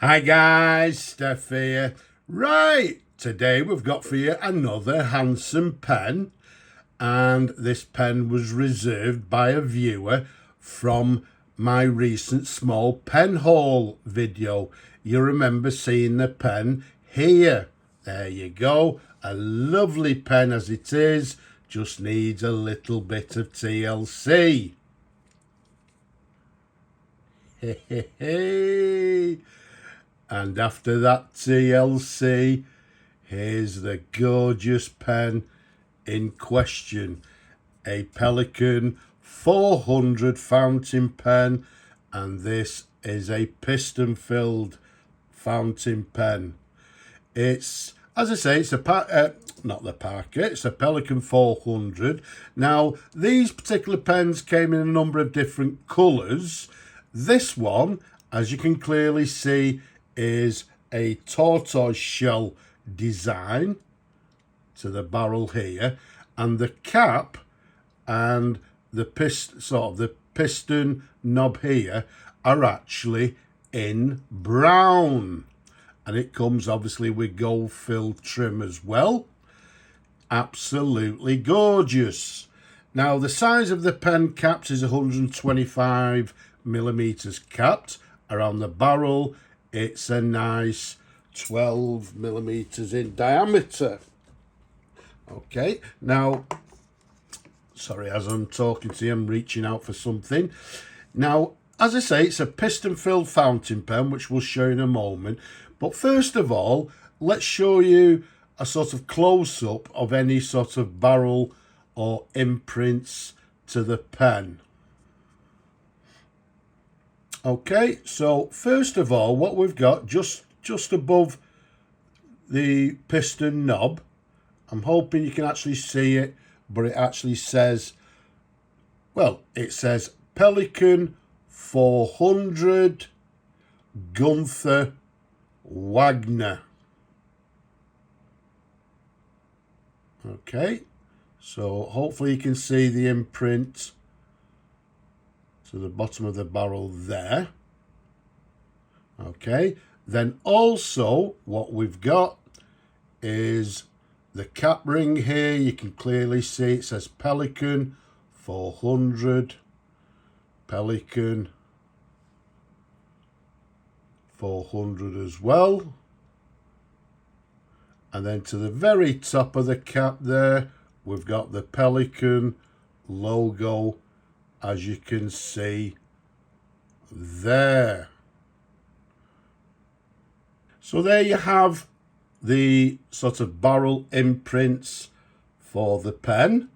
Hi guys, Steph here. Right, today we've got for you another handsome pen, and this pen was reserved by a viewer from my recent small pen haul video. You remember seeing the pen here. There you go, a lovely pen as it is, just needs a little bit of TLC. And after that TLC, here's the gorgeous pen in question. A Pelikan 400 fountain pen, and this is a piston filled fountain pen. It's, as I say, it's a not the Parker, it's a Pelikan 400. Now, these particular pens came in a number of different colours. This one, as you can clearly see, is a tortoise shell design to the barrel here, and the cap and the piston knob here are actually in brown, and it comes obviously with gold filled trim as well. Absolutely gorgeous. Now, the size of the pen caps is 125 millimeters capped. Around the barrel, it's a nice 12 millimeters in diameter. Okay, now, sorry, as I'm talking to you, I'm reaching out for something. Now, as I say, it's a piston-filled fountain pen, which we'll show you in a moment. But first of all, let's show you a sort of close-up of any sort of barrel or imprints to the pen. Okay, so first of all, what we've got just above the piston knob, I'm hoping you can actually see it, but it actually says, well, it says Pelikan 400 Gunther Wagner. Okay, so hopefully you can see the imprint to the bottom of the barrel there. Okay, then also what we've got is the cap ring here. You can clearly see it says Pelikan 400, Pelikan 400 as well. And then to the very top of the cap there, we've got the Pelikan logo, as you can see there. So there you have the sort of barrel imprints for the pen.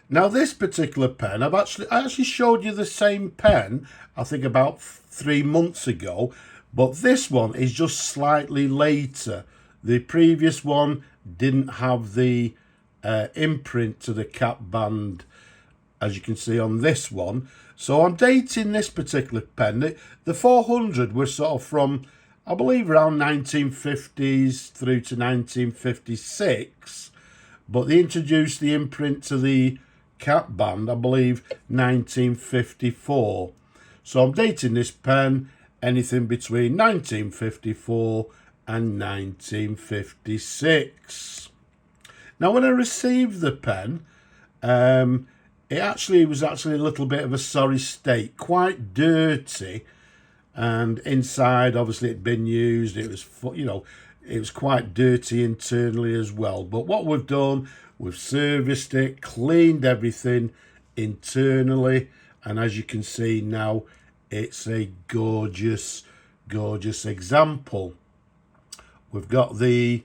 Now, this particular pen, I actually showed you the same pen, I think about 3 months ago, but this one is just slightly later. The previous one didn't have the imprint to the cap band, as you can see on this one. So I'm dating this particular pen. The 400 was sort of from, I believe, around 1950s through to 1956. But they introduced the imprint to the cap band, I believe, 1954. So I'm dating this pen anything between 1954 and 1956. Now, when I received the pen, it was actually a little bit of a sorry state, quite dirty, and inside, obviously, it'd been used. It was, it was quite dirty internally as well. But what we've done, we've serviced it, cleaned everything internally, and as you can see now, it's a gorgeous, gorgeous example. We've got the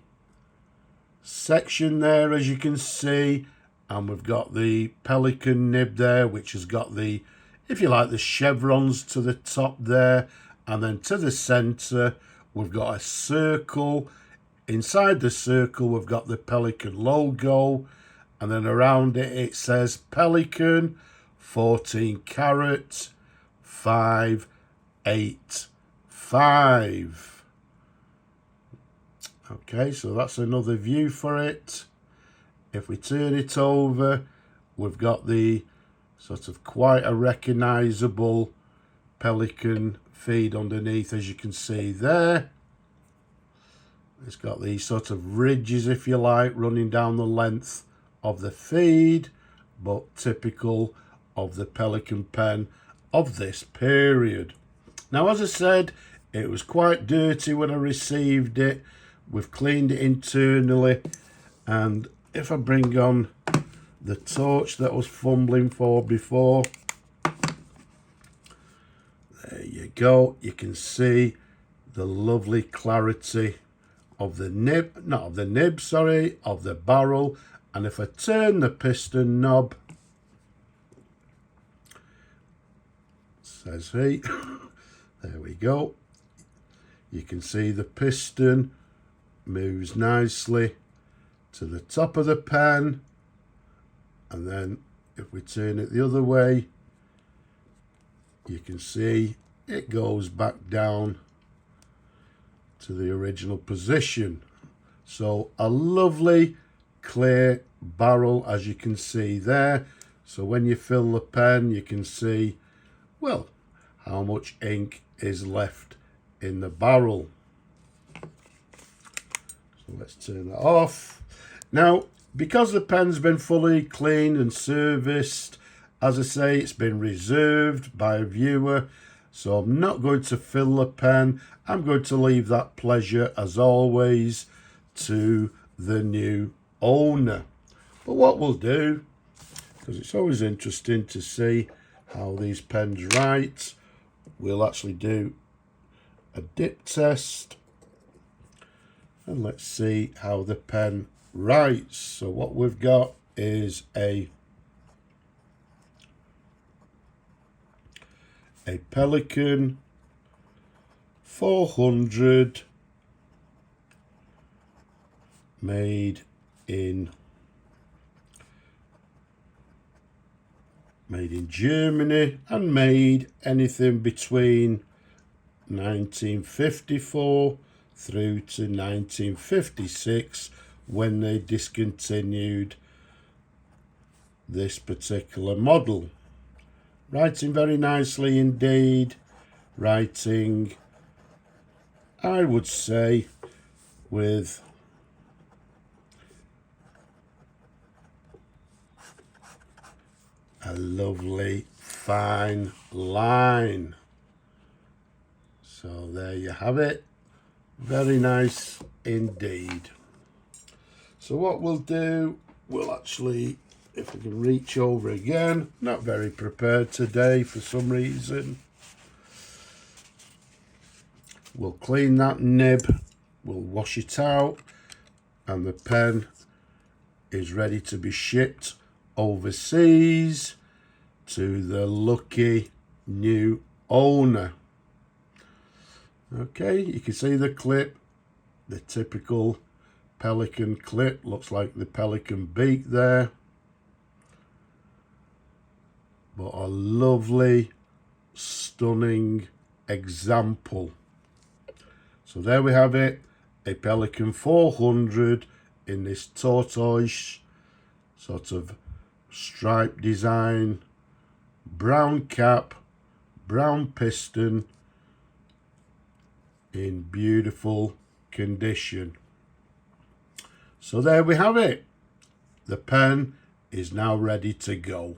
section there, as you can see, and we've got the Pelikan nib there, which has got the, if you like, the chevrons to the top there, and then to the centre we've got a circle. Inside the circle we've got the Pelikan logo, and then around it it says Pelikan 14 carat 585. Okay, so that's another view for it. If we turn it over, we've got the sort of quite a recognisable Pelikan feed underneath, as you can see there. It's got these sort of ridges, if you like, running down the length of the feed, but typical of the Pelikan pen of this period. Now, as I said, it was quite dirty when I received it. We've cleaned it internally, and if I bring on the torch that I was fumbling for before, there you go. You can see the lovely clarity of the nib, not of the nib, sorry, of the barrel. And if I turn the piston knob, says he, there we go. You can see the piston moves nicely to the top of the pen, and then if we turn it the other way, you can see it goes back down to the original position. So a lovely clear barrel, as you can see there. So when you fill the pen, you can see, well, how much ink is left in the barrel. So let's turn that off. Now, because the pen's been fully cleaned and serviced, as I say, it's been reserved by a viewer, so I'm not going to fill the pen. I'm going to leave that pleasure, as always, to the new owner. But what we'll do, because it's always interesting to see how these pens write, we'll actually do a dip test, and let's see how the pen writes. So what we've got is a Pelikan 400 made in Germany, and made anything between 1954 through to 1956, when they discontinued this particular model. Writing very nicely indeed. Writing, I would say, with a lovely fine line. So there you have it. Very nice indeed. So what we'll do, we'll actually, if we can reach over again, not very prepared today for some reason. We'll clean that nib, we'll wash it out, and the pen is ready to be shipped overseas to the lucky new owner. Okay, you can see the clip, the typical Pelikan clip, looks like the Pelikan beak there. But a lovely, stunning example. So there we have it, a Pelikan 400 in this tortoise sort of stripe design, brown cap, brown piston, in beautiful condition. So there we have it. The pen is now ready to go.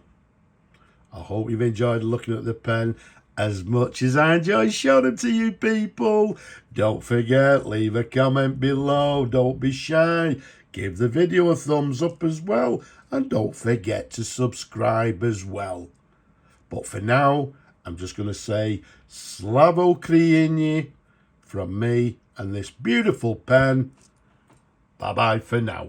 I hope you've enjoyed looking at the pen as much as I enjoy showing them to you people. Don't forget, leave a comment below. Don't be shy. Give the video a thumbs up as well. And don't forget to subscribe as well. But for now, I'm just going to say Slavo Ukraini from me and this beautiful pen. Bye-bye for now.